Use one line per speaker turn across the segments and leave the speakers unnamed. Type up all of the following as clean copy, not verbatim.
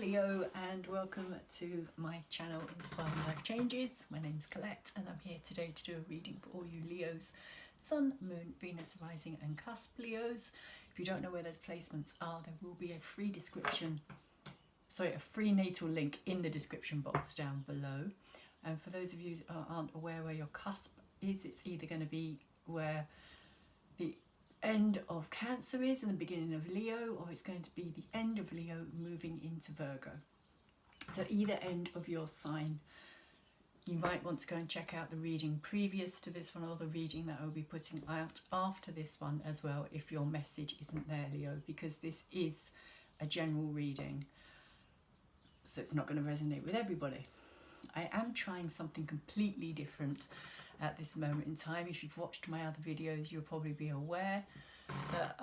Leo, and welcome to my channel Inspiring Life Changes. My name's Colette and I'm here today to do a reading for all you Leos, Sun, Moon, Venus, Rising and Cusp Leos. If you don't know where those placements are, there will be a free natal link in the description box down below. And for those of you who aren't aware where your cusp is, it's either going to be where the end of Cancer is and the beginning of Leo, or it's going to be the end of Leo moving into Virgo. So either end of your sign. You might want to go and check out the reading previous to this one, or the reading that I'll be putting out after this one as well, if your message isn't there, Leo, because this is a general reading, so it's not going to resonate with everybody. I am trying something completely different at this moment in time. If you've watched my other videos, you'll probably be aware that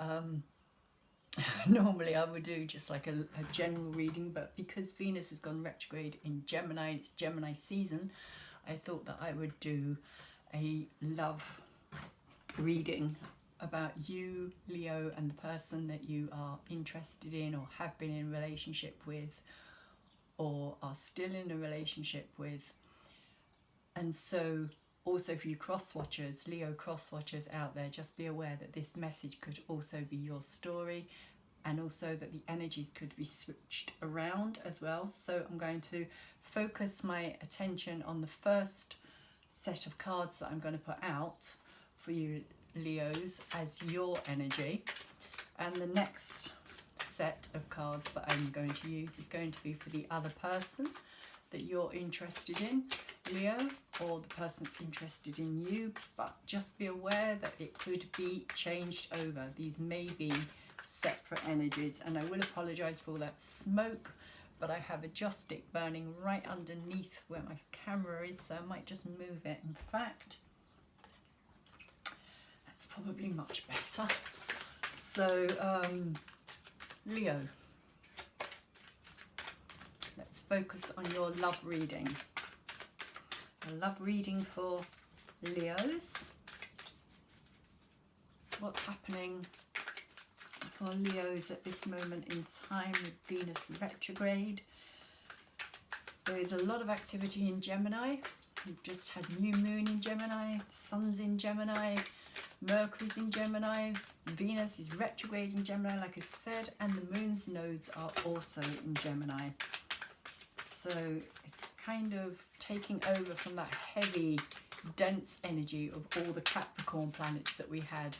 normally I would do just like a general reading, but because Venus has gone retrograde in Gemini, it's Gemini season, I thought that I would do a love reading about you, Leo, and the person that you are interested in or have been in a relationship with or are still in a relationship with. And so also for you cross watchers, Leo cross watchers out there, just be aware that this message could also be your story, and also that the energies could be switched around as well. So I'm going to focus my attention on the first set of cards that I'm going to put out for you Leos as your energy, and the next set of cards that I'm going to use is going to be for the other person that you're interested in, Leo, or the person's interested in you. But just be aware that it could be changed over. These may be separate energies, and I will apologize for all that smoke, but I have a joss stick burning right underneath where my camera is, so I might just move it. In fact, that's probably much better. So Leo, let's focus on your love reading. A love reading for Leos. What's happening for Leos at this moment in time with Venus retrograde? There is a lot of activity in Gemini. We've just had new moon in Gemini, Sun's in Gemini, Mercury's in Gemini, Venus is retrograde in Gemini, like I said, and the moon's nodes are also in Gemini. So it's kind of taking over from that heavy, dense energy of all the Capricorn planets that we had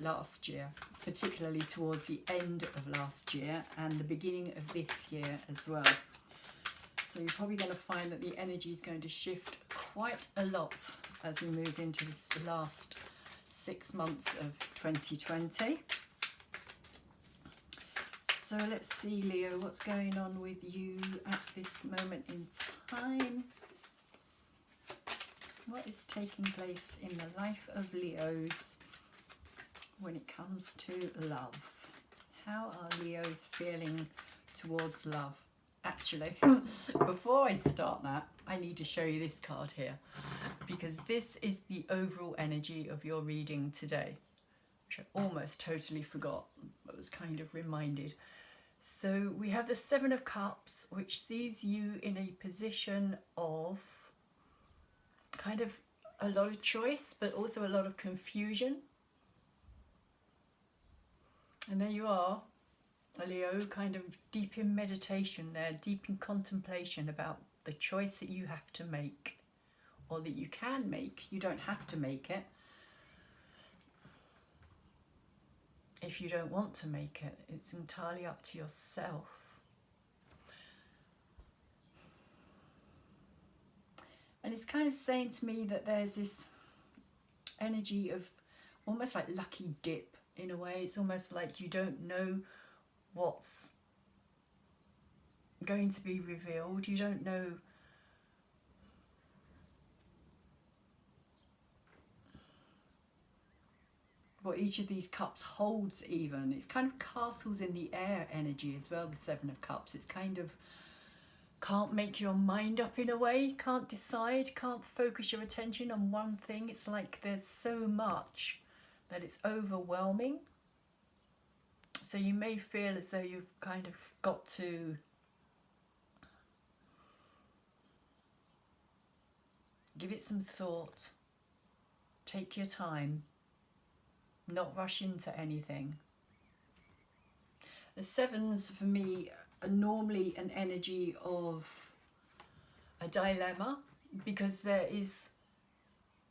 last year, particularly towards the end of last year and the beginning of this year as well. So you're probably going to find that the energy is going to shift quite a lot as we move into this last 6 months of 2020. So let's see, Leo, what's going on with you at this moment in time? What is taking place in the life of Leos when it comes to love? How are Leos feeling towards love? Actually, before I start that, I need to show you this card here, because this is the overall energy of your reading today, which I almost totally forgot, but was kind of reminded. So we have the Seven of Cups, which sees you in a position of kind of a lot of choice, but also a lot of confusion. And there you are, Leo, kind of deep in meditation there, deep in contemplation about the choice that you have to make, or that you can make. You don't have to make it. If you don't want to make it, it's entirely up to yourself. And it's kind of saying to me that there's this energy of almost like lucky dip in a way. It's almost like you don't know what's going to be revealed. You don't know what each of these cups holds even. It's kind of castles in the air energy as well, the Seven of Cups. It's kind of can't make your mind up in a way, can't decide, can't focus your attention on one thing. It's like there's so much that it's overwhelming. So you may feel as though you've kind of got to Give it some thought. Take your time. Not rush into anything. The sevens for me are normally an energy of a dilemma, because there is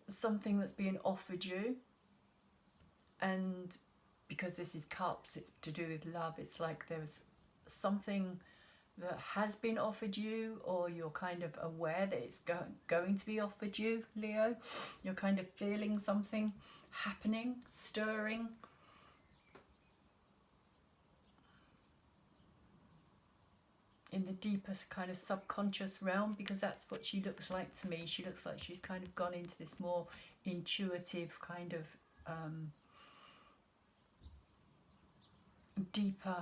something that's being offered you, and because this is cups, it's to do with love. It's like there's something that has been offered you, or you're kind of aware that it's going to be offered you, Leo. You're kind of feeling something happening, stirring. In the deepest kind of subconscious realm, because that's what she looks like to me. She looks like she's kind of gone into this more intuitive kind of deeper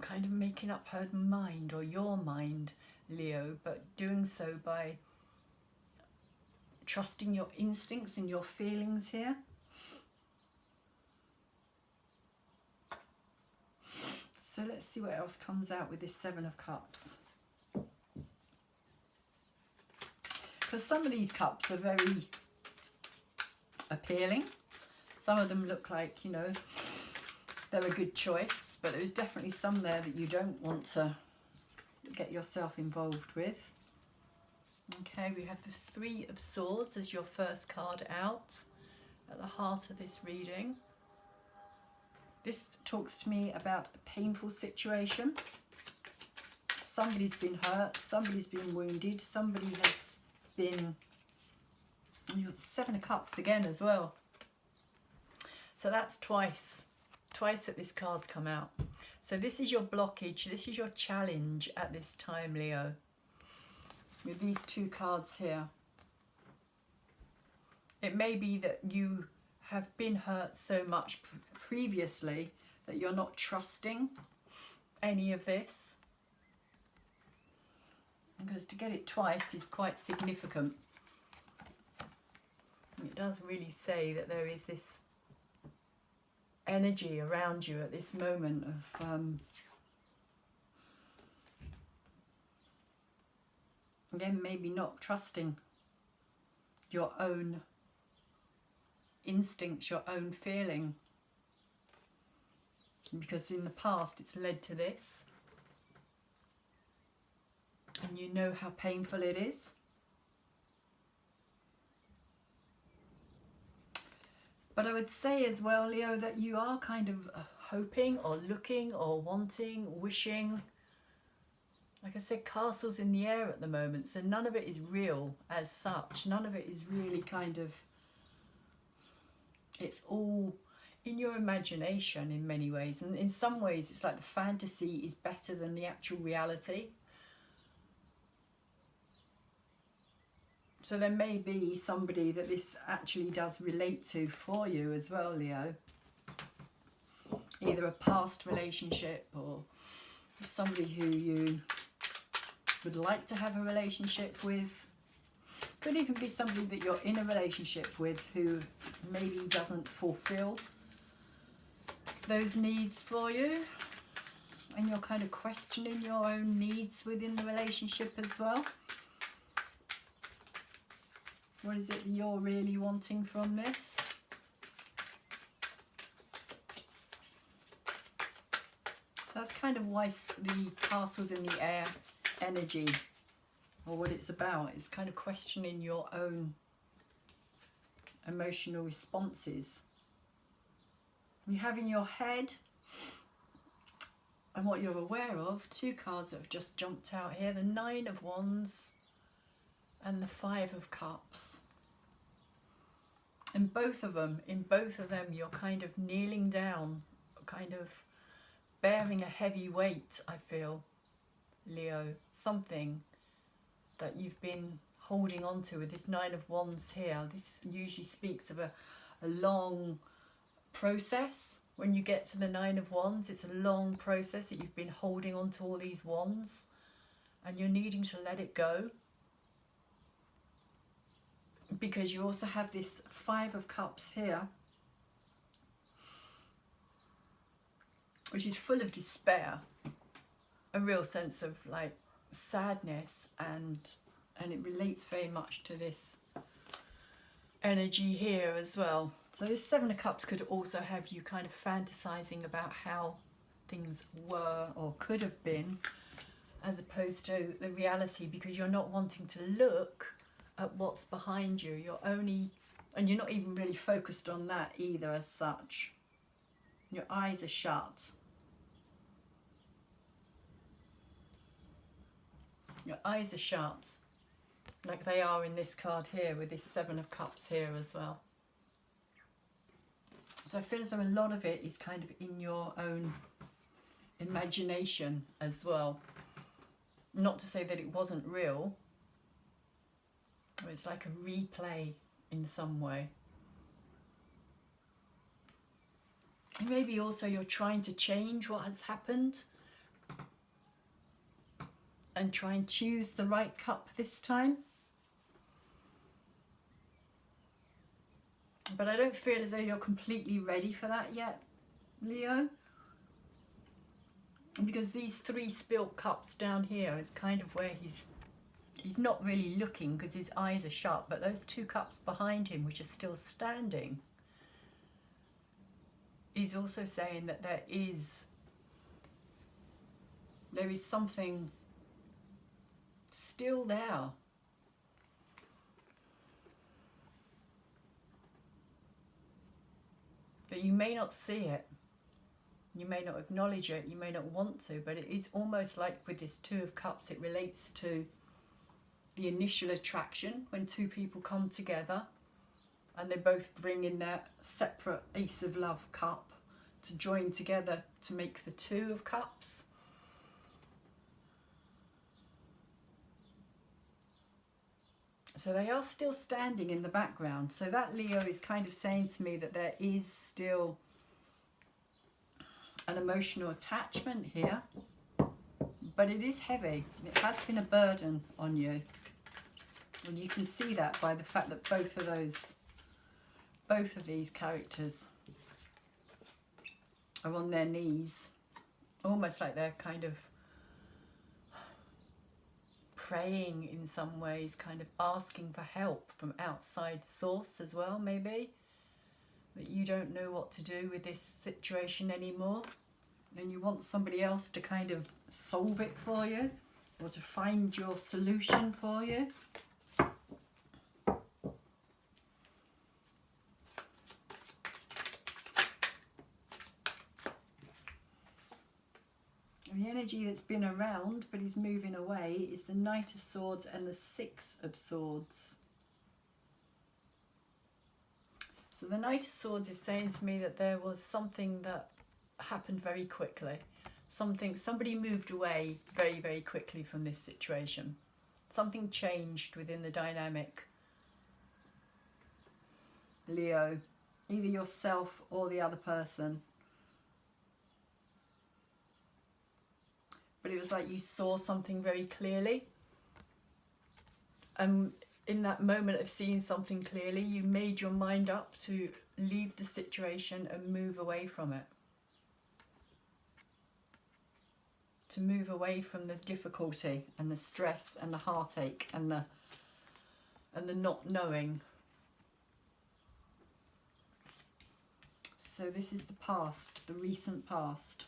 kind of making up her mind, or your mind, Leo, but doing so by trusting your instincts and your feelings here. So let's see what else comes out with this Seven of Cups. Because some of these cups are very appealing. Some of them look like, you know, they're a good choice, but there's definitely some there that you don't want to get yourself involved with. Okay, we have the Three of Swords as your first card out at the heart of this reading. This talks to me about a painful situation. Somebody's been hurt, somebody's been wounded, somebody has been... And you've got the Seven of Cups again as well. So that's twice that this card's come out. So this is your blockage, this is your challenge at this time, Leo. With these two cards here. It may be that you have been hurt so much previously that you're not trusting any of this, because to get it twice is quite significant. And it does really say that there is this energy around you at this moment of again, maybe not trusting your own instincts, your own feeling, because in the past it's led to this, and you know how painful it is. But I would say as well, Leo, that you are kind of hoping or looking or wanting, wishing. Like I said, castles in the air at the moment, so none of it is real as such. None of it is really kind of... It's all in your imagination in many ways. And in some ways, it's like the fantasy is better than the actual reality. So there may be somebody that this actually does relate to for you as well, Leo. Either a past relationship or somebody who you would like to have a relationship with. Could even be somebody that you're in a relationship with who maybe doesn't fulfill those needs for you, and you're kind of questioning your own needs within the relationship as well. What is it that you're really wanting from this? So that's kind of why the castles in the air energy, or what it's about, is kind of questioning your own emotional responses. You have in your head, and what you're aware of, two cards that have just jumped out here, the Nine of Wands and the Five of Cups. In both of them, you're kind of kneeling down, kind of bearing a heavy weight, I feel, Leo. Something that you've been holding on to with this Nine of Wands here. This usually speaks of a long process. When you get to the Nine of Wands, it's a long process that you've been holding on to all these wands, and you're needing to let it go. Because you also have this Five of Cups here, which is full of despair. A real sense of like sadness, and it relates very much to this energy here as well. So this Seven of Cups could also have you kind of fantasizing about how things were or could have been, as opposed to the reality, because you're not wanting to look at what's behind you. You're only, and you're not even really focused on that either as such. Your eyes are shut. Your eyes are shut, like they are in this card here with this Seven of Cups here as well. So I feel as though a lot of it is kind of in your own imagination as well. Not to say that it wasn't real. It's like a replay in some way. And maybe also you're trying to change what has happened and try and choose the right cup this time. But I don't feel as though you're completely ready for that yet, Leo. Because these three spilt cups down here is kind of where he's not really looking because his eyes are shut, but those two cups behind him, which are still standing, is also saying that there is something still there. But you may not see it. You may not acknowledge it. You may not want to. But it is almost like with this Two of Cups, it relates to the initial attraction when two people come together and they both bring in their separate Ace of Love cup to join together to make the Two of Cups. So they are still standing in the background. So that, Leo, is kind of saying to me that there is still an emotional attachment here. But it is heavy. It has been a burden on you. And you can see that by the fact that both of these characters are on their knees. Almost like they're kind of praying in some ways, kind of asking for help from outside source as well, maybe. That you don't know what to do with this situation anymore. And you want somebody else to kind of solve it for you, or to find your solution for you. The energy that's been around but is moving away is the Knight of Swords and the Six of Swords. So the Knight of Swords is saying to me that there was something that happened very quickly. Somebody moved away very, very quickly from this situation. Something changed within the dynamic. Leo, either yourself or the other person. But it was like you saw something very clearly. And in that moment of seeing something clearly, you made your mind up to leave the situation and move away from it. To move away from the difficulty and the stress and the heartache and the not knowing. So this is the past, the recent past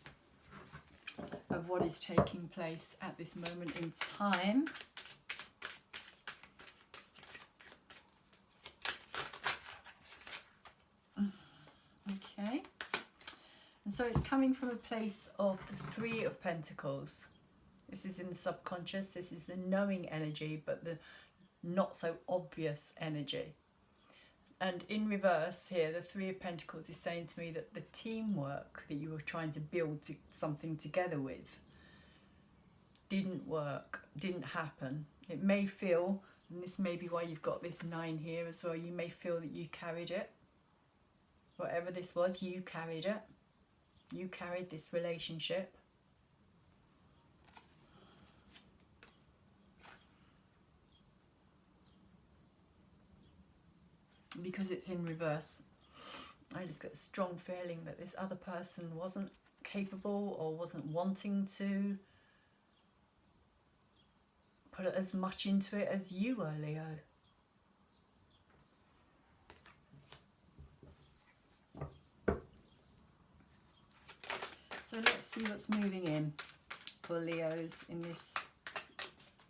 of what is taking place at this moment in time. Okay. And so it's coming from a place of the Three of Pentacles. This is in the subconscious. This is the knowing energy, but the not so obvious energy. And in reverse here, the Three of Pentacles is saying to me that the teamwork that you were trying to build something together with didn't work, didn't happen. It may feel, and this may be why you've got this 9 here as well, you may feel that you carried it. Whatever this was, you carried it. You carried this relationship. Because it's in reverse, I just get a strong feeling that this other person wasn't capable or wasn't wanting to put as much into it as you were, Leo. So let's see what's moving in for Leos in this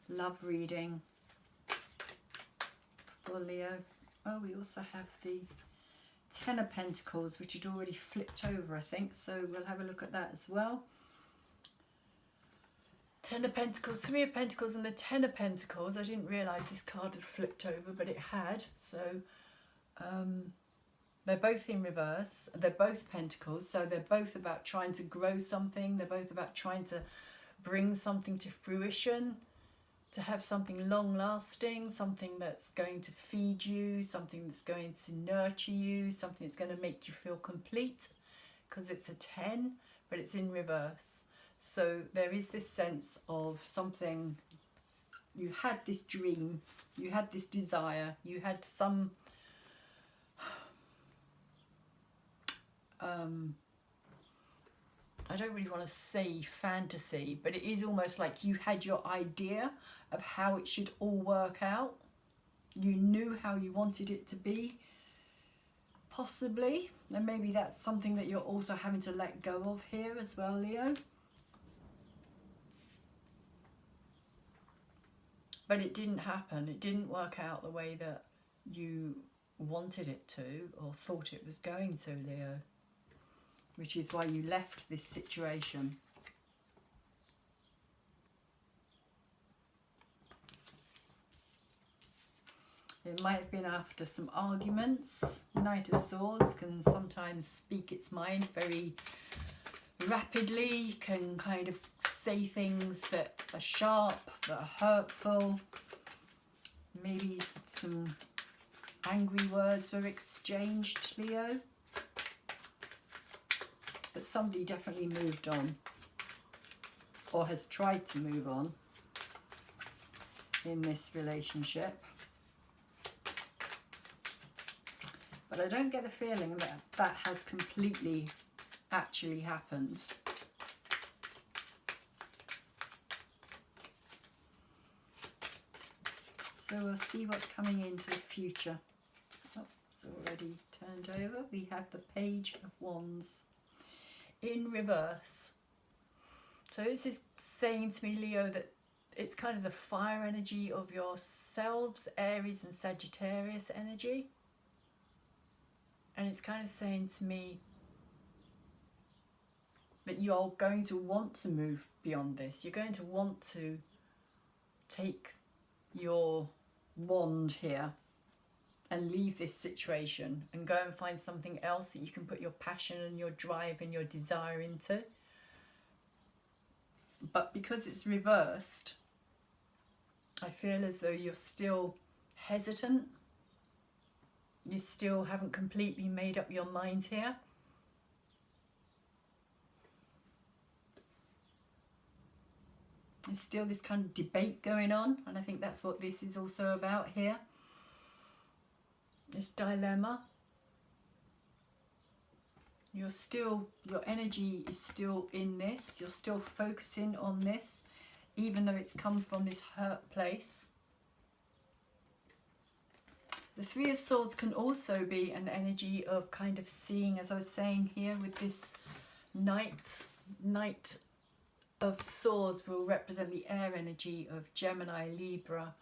love reading for Leo. Oh, we also have the Ten of Pentacles, which had already flipped over, I think. So we'll have a look at that as well. Ten of Pentacles, Three of Pentacles, and the Ten of Pentacles. I didn't realise this card had flipped over, but it had. So they're both in reverse. They're both Pentacles, so they're both about trying to grow something. They're both about trying to bring something to fruition, to have something long-lasting, something that's going to feed you, something that's going to nurture you, something that's going to make you feel complete, because it's a 10, but it's in reverse. So there is this sense of something, you had this dream, you had this desire, you had some I don't really want to say fantasy, but it is almost like you had your idea of how it should all work out. You knew how you wanted it to be, possibly. And maybe that's something that you're also having to let go of here as well, Leo. But it didn't happen. It didn't work out the way that you wanted it to or thought it was going to, Leo. Which is why you left this situation. It might have been after some arguments. Knight of Swords can sometimes speak its mind very rapidly, can kind of say things that are sharp, that are hurtful. Maybe some angry words were exchanged, Leo. But somebody definitely moved on, or has tried to move on in this relationship. But I don't get the feeling that that has completely actually happened. So we'll see what's coming into the future. Oh, it's already turned over. We have the Page of Wands in reverse. So this is saying to me, Leo, that it's kind of the fire energy of yourselves, Aries and Sagittarius energy. And it's kind of saying to me that you're going to want to move beyond this. You're going to want to take your wand here and leave this situation and go and find something else that you can put your passion and your drive and your desire into. But because it's reversed, I feel as though you're still hesitant. You still haven't completely made up your mind here. There's still this kind of debate going on, and I think that's what this is also about here. This dilemma. Your energy is still in this. You're still focusing on this, even though it's come from this hurt place. The Three of Swords can also be an energy of kind of seeing, as I was saying here with this Knight of Swords will represent the air energy of Gemini, Libra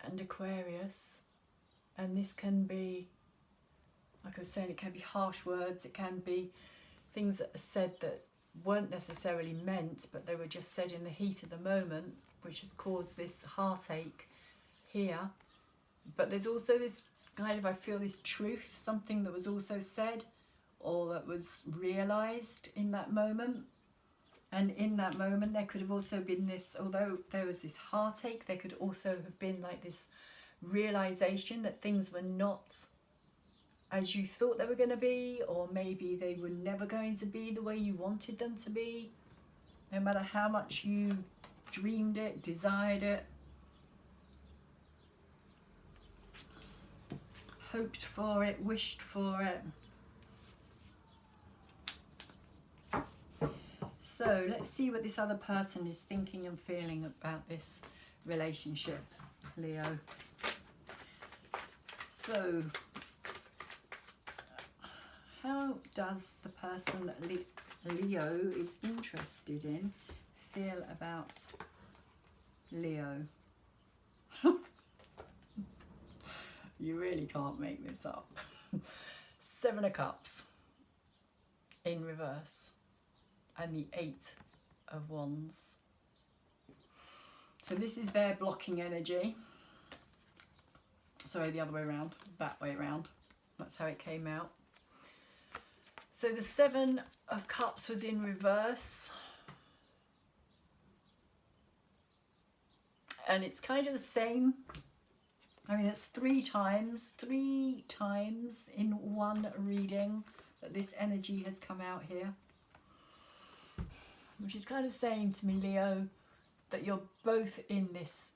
and Aquarius. And this can be, like I was saying, it can be harsh words, it can be things that are said that weren't necessarily meant, but they were just said in the heat of the moment, which has caused this heartache here. But there's also this kind of, I feel, this truth, something that was also said or that was realised in that moment. And in that moment there could have also been this, although there was this heartache, there could also have been like this realisation that things were not as you thought they were going to be, or maybe they were never going to be the way you wanted them to be, no matter how much you dreamed it, desired it, hoped for it, wished for it. So let's see what this other person is thinking and feeling about this relationship, Leo. So how does the person that Leo is interested in feel about Leo? You really can't make this up. 7 of Cups in reverse and the 8 of Wands. So this is their blocking energy. Sorry, the other way around, that way around. That's how it came out. So the 7 of Cups was in reverse. And it's kind of the same. I mean, it's 3 times in one reading that this energy has come out here. Which is kind of saying to me, Leo, that you're both in this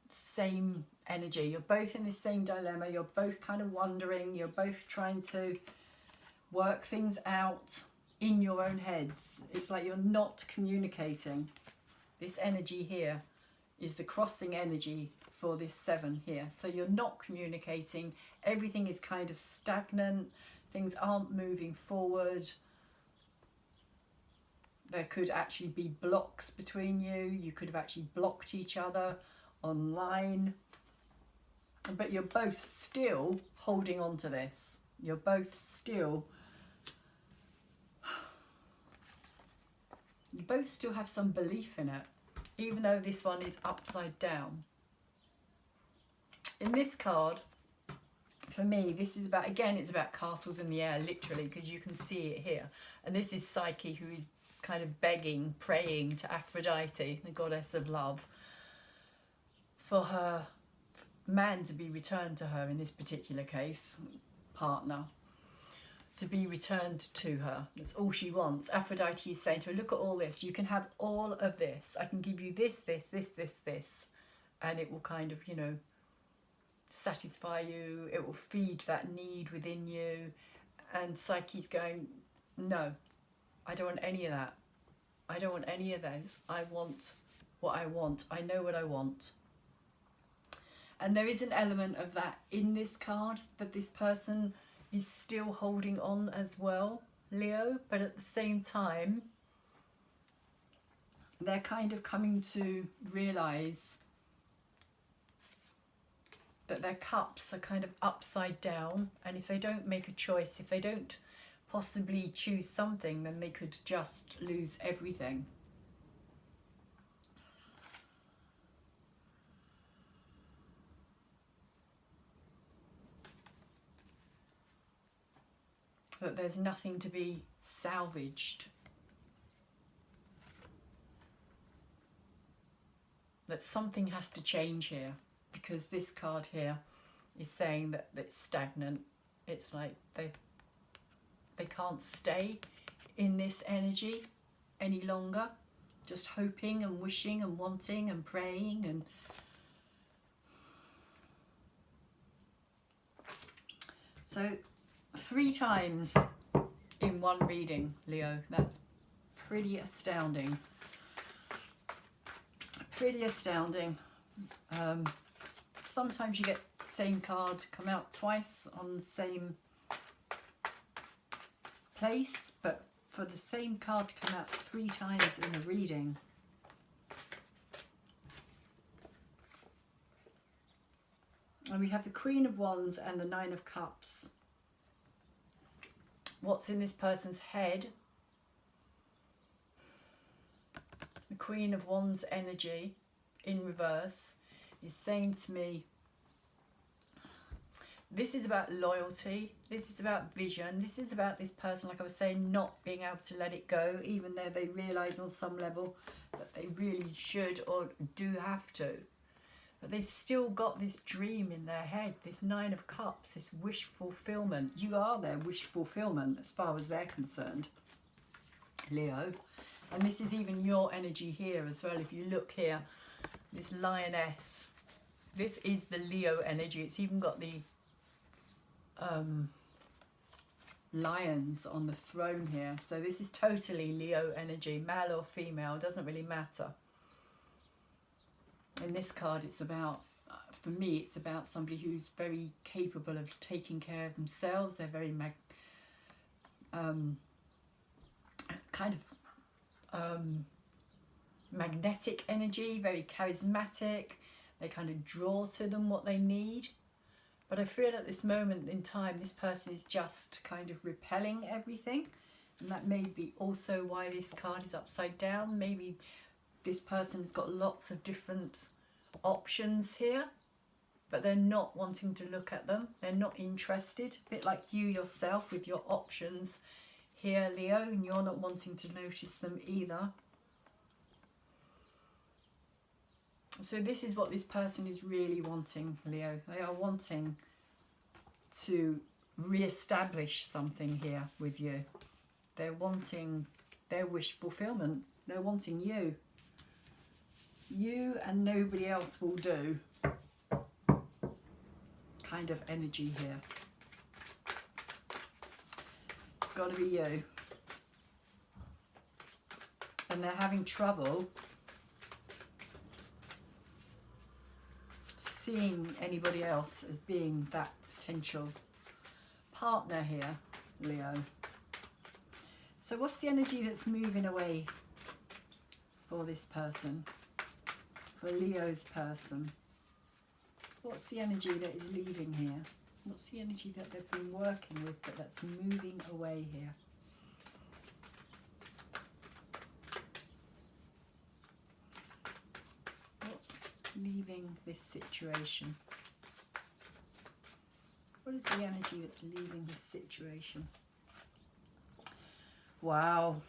same energy. You're both in this same dilemma. You're both kind of wondering. You're both trying to work things out in your own heads. It's like you're not communicating. This energy here is the crossing energy for this 7 here. So you're not communicating. Everything is kind of stagnant. Things aren't moving forward. There could actually be blocks between you. You could have actually blocked each other online. But you're both still holding on to this. You're both still... You both still have some belief in it, even though this one is upside down. In this card, for me, this is about, again, it's about castles in the air, literally, because you can see it here. And this is Psyche, who is kind of begging, praying to Aphrodite, the goddess of love, for her man to be returned to her, in this particular case, partner, to be returned to her. That's all she wants. Aphrodite is saying to her, look at all this. You can have all of this. I can give you this, this, this, this, this. And it will kind of, you know, satisfy you. It will feed that need within you. And Psyche's going, no, I don't want any of that. I don't want any of those. I want what I want. I know what I want. And there is an element of that in this card, that this person is still holding on as well, Leo, but at the same time, they're kind of coming to realise that their cups are kind of upside down, and if they don't make a choice, if they don't possibly choose something, then they could just lose everything. That there's nothing to be salvaged. That something has to change here, because this card here is saying that it's stagnant. It's like they can't stay in this energy any longer, just hoping and wishing and wanting and praying. And so 3 times in one reading, Leo. That's pretty astounding. Pretty astounding. Sometimes you get the same card come out twice on the same place, but for the same card to come out 3 times in a reading. And we have the Queen of Wands and the 9 of Cups. What's in this person's head? The Queen of Wands energy in reverse is saying to me, this is about loyalty, this is about vision, this is about this person, like I was saying, not being able to let it go, even though they realise on some level that they really should or do have to. But they've still got this dream in their head, this 9 of Cups, this wish fulfillment. You are their wish fulfillment as far as they're concerned, Leo. And this is even your energy here as well. If you look here, this lioness, this is the Leo energy. It's even got the lions on the throne here. So this is totally Leo energy, male or female, doesn't really matter. In this card, it's about, for me, it's about somebody who's very capable of taking care of themselves. They're very magnetic energy, very charismatic. They kind of draw to them what they need. But I feel at this moment in time, this person is just kind of repelling everything. And that may be also why this card is upside down. Maybe this person has got lots of different options here, but they're not wanting to look at them. They're not interested. A bit like you yourself with your options here, Leo, and you're not wanting to notice them either. So this is what this person is really wanting, Leo. They are wanting to re-establish something here with you. They're wanting their wish fulfillment. They're wanting you. You and nobody else will do kind of energy here. It's got to be you. And they're having trouble seeing anybody else as being that potential partner here, Leo. So what's the energy that's moving away for this person, for Leo's person? What's the energy that is leaving here? What's the energy that they've been working with but that's moving away here? Leaving this situation? What is the energy that's leaving this situation? Wow.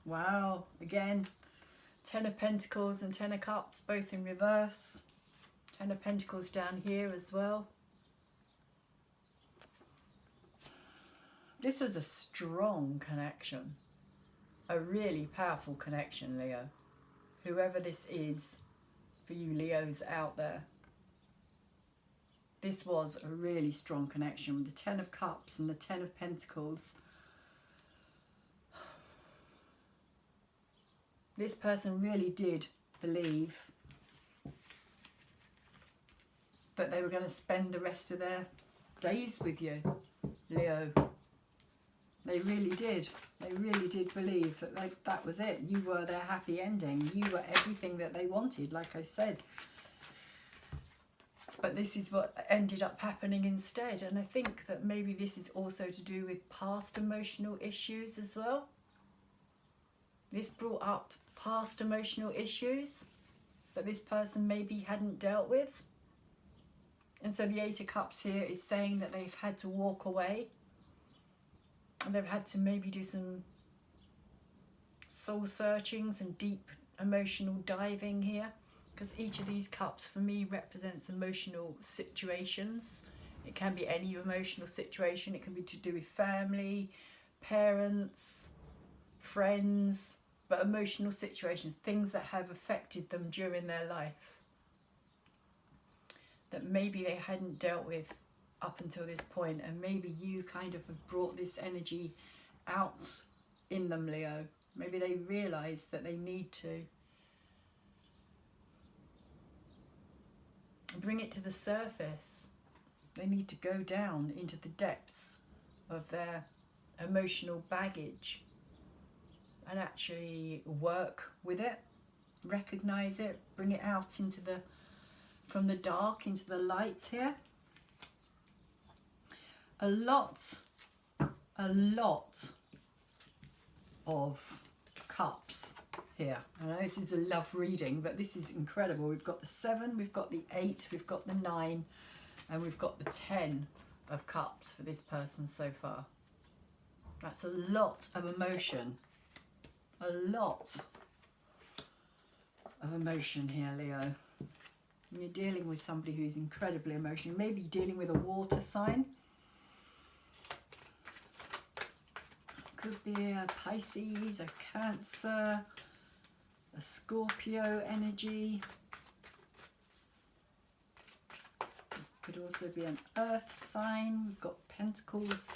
Wow. Again, 10 of Pentacles and 10 of Cups, both in reverse. 10 of Pentacles down here as well. This was a strong connection. A really powerful connection, Leo. Whoever this is, for you Leos out there, this was a really strong connection with the 10 of Cups and the 10 of Pentacles. This person really did believe that they were going to spend the rest of their days with you, Leo. They really did. They really did believe that that was it. You were their happy ending. You were everything that they wanted, like I said. But this is what ended up happening instead. And I think that maybe this is also to do with past emotional issues as well. This brought up past emotional issues that this person maybe hadn't dealt with. And so the 8 of Cups here is saying that they've had to walk away. And they've had to maybe do some soul searching, some deep emotional diving here. Because each of these cups for me represents emotional situations. It can be any emotional situation. It can be to do with family, parents, friends, but emotional situations, things that have affected them during their life that maybe they hadn't dealt with up until this point, and maybe you kind of have brought this energy out in them, Leo. Maybe they realise that they need to bring it to the surface. They need to go down into the depths of their emotional baggage and actually work with it, recognise it, bring it out into the, from the dark into the light here. A lot of cups here. I know this is a love reading, but this is incredible. We've got the 7, we've got the 8, we've got the 9, and we've got the 10 of cups for this person so far. That's a lot of emotion. A lot of emotion here, Leo. You're dealing with somebody who's incredibly emotional. Maybe dealing with a water sign. Could be a Pisces, a Cancer, a Scorpio energy. Could also be an earth sign. We've got Pentacles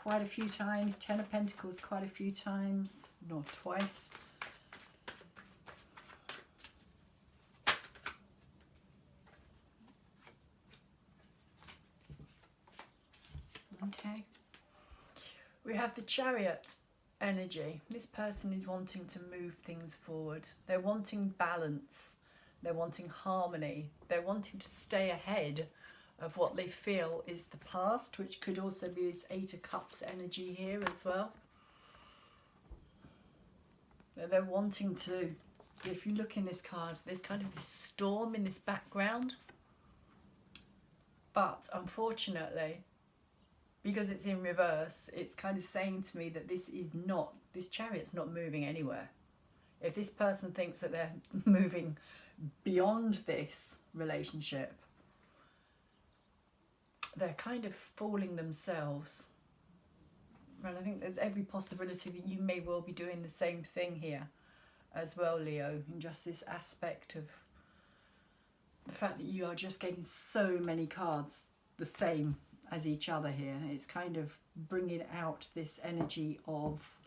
quite a few times, Ten of Pentacles quite a few times, not twice. Okay. We have the Chariot energy. This person is wanting to move things forward. They're wanting balance. They're wanting harmony. They're wanting to stay ahead of what they feel is the past, which could also be this Eight of Cups energy here as well. They're wanting to, if you look in this card, there's kind of this storm in this background. But unfortunately, because it's in reverse, it's kind of saying to me that this Chariot's not moving anywhere. If this person thinks that they're moving beyond this relationship, they're kind of fooling themselves. And I think there's every possibility that you may well be doing the same thing here as well, Leo, in just this aspect of the fact that you are just getting so many cards the same as each other here. It's kind of bringing out this energy of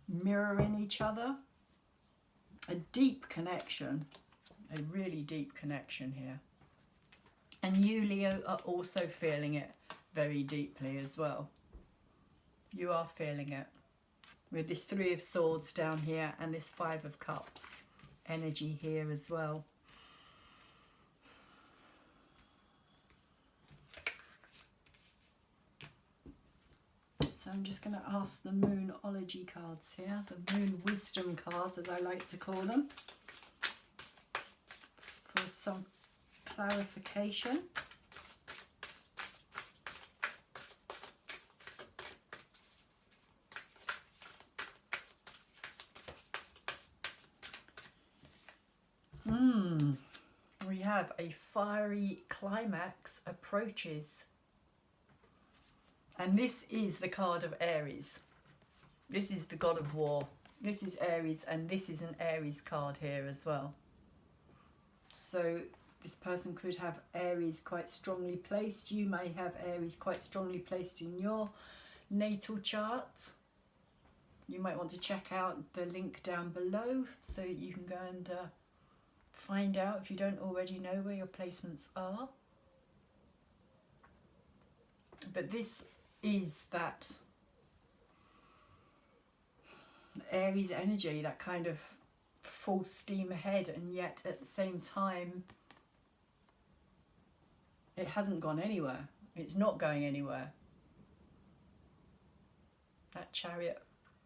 mirroring each other. A deep connection, a really deep connection here. And you, Leo, are also feeling it very deeply as well. You are feeling it. With this Three of Swords down here and this Five of Cups energy here as well. So I'm just going to ask the Moonology cards here, the Moon Wisdom cards as I like to call them, for some clarification. We have a fiery climax approaches. And this is the card of Aries. This is the god of war. This is Aries, and this is an Aries card here as well. So this person could have Aries quite strongly placed. You may have Aries quite strongly placed in your natal chart. You might want to check out the link down below so that you can go and find out, if you don't already know, where your placements are. But this is that Aries energy, that kind of full steam ahead, and yet at the same time it hasn't gone anywhere. It's not going anywhere. That Chariot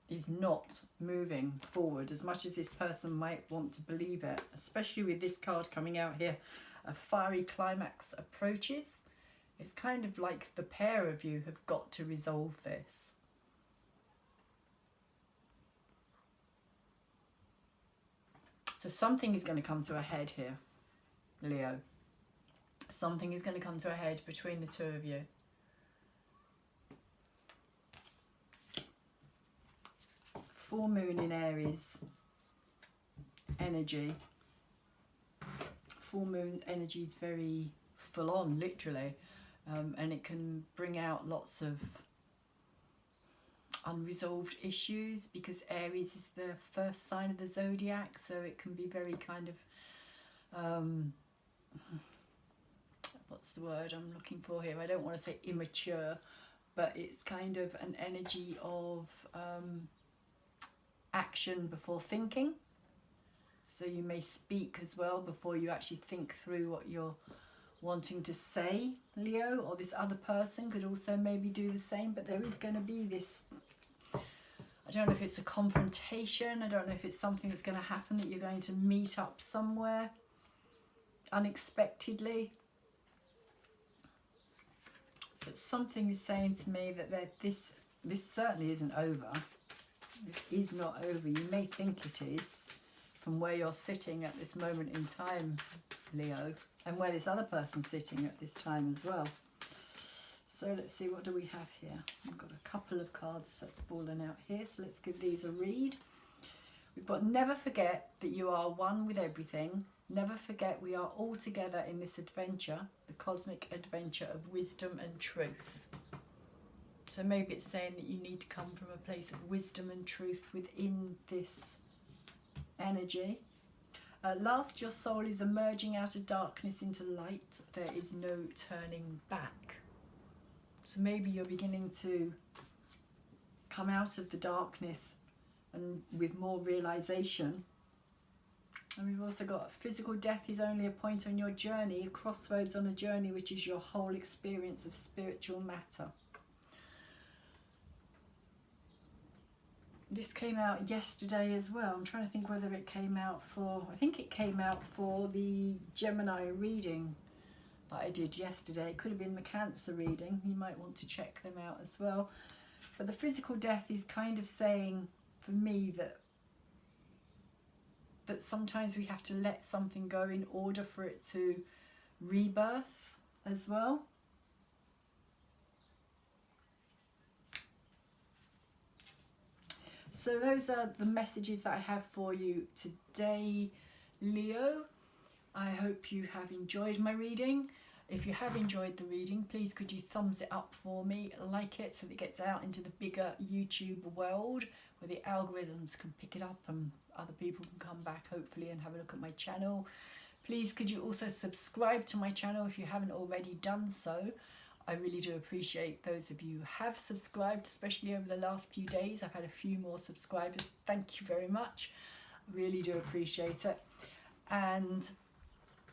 is not moving forward as much as this person might want to believe it, especially with this card coming out here. A fiery climax approaches. It's kind of like the pair of you have got to resolve this. So something is going to come to a head here, Leo. Something is going to come to a head between the two of you. Full moon in Aries energy. Full moon energy is very full on, literally. And it can bring out lots of unresolved issues, because Aries is the first sign of the zodiac, so it can be very kind of what's the word I'm looking for here? I don't want to say immature, but it's kind of an energy of action before thinking. So you may speak as well before you actually think through what you're wanting to say, Leo, or this other person could also maybe do the same. But there is going to be this, I don't know if it's a confrontation, I don't know if it's something that's going to happen, that you're going to meet up somewhere unexpectedly. But something is saying to me that this certainly isn't over. This is not over. You may think it is from where you're sitting at this moment in time, Leo, and where this other person's sitting at this time as well. So let's see, what do we have here? We've got a couple of cards that have fallen out here, so let's give these a read. We've got never forget that you are one with everything. Never forget we are all together in this adventure, the cosmic adventure of wisdom and truth. So maybe it's saying that you need to come from a place of wisdom and truth within this energy. Last, your soul is emerging out of darkness into light. There is no turning back. So maybe you're beginning to come out of the darkness and with more realization. And we've also got physical death is only a point on your journey, a crossroads on a journey, which is your whole experience of spiritual matter. This came out yesterday as well. I'm trying to think whether it came out for, I think it came out for the Gemini reading that I did yesterday. It could have been the Cancer reading. You might want to check them out as well. But the physical death is kind of saying, for me, that sometimes we have to let something go in order for it to rebirth as well. So those are the messages that I have for you today, Leo. I hope you have enjoyed my reading. If you have enjoyed the reading, please could you thumbs it up for me, like it so that it gets out into the bigger YouTube world where the algorithms can pick it up and other people can come back hopefully and have a look at my channel. Please could you also subscribe to my channel if you haven't already done so. I really do appreciate those of you who have subscribed, especially over the last few days. I've had a few more subscribers. Thank you very much. Really do appreciate it. And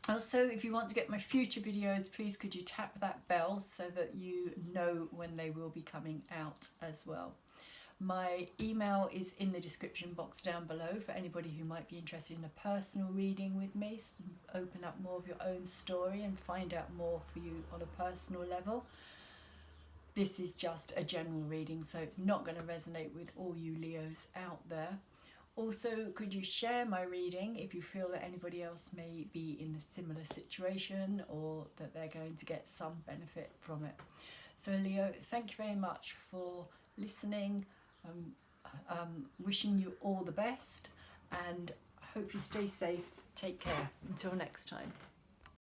also, if you want to get my future videos, please could you tap that bell so that you know when they will be coming out as well. My email is in the description box down below for anybody who might be interested in a personal reading with me. Open up more of your own story and find out more for you on a personal level. This is just a general reading, so it's not going to resonate with all you Leos out there. Also, could you share my reading if you feel that anybody else may be in a similar situation or that they're going to get some benefit from it. So Leo, thank you very much for listening. Wishing you all the best and hope you stay safe. Take care. Until next time.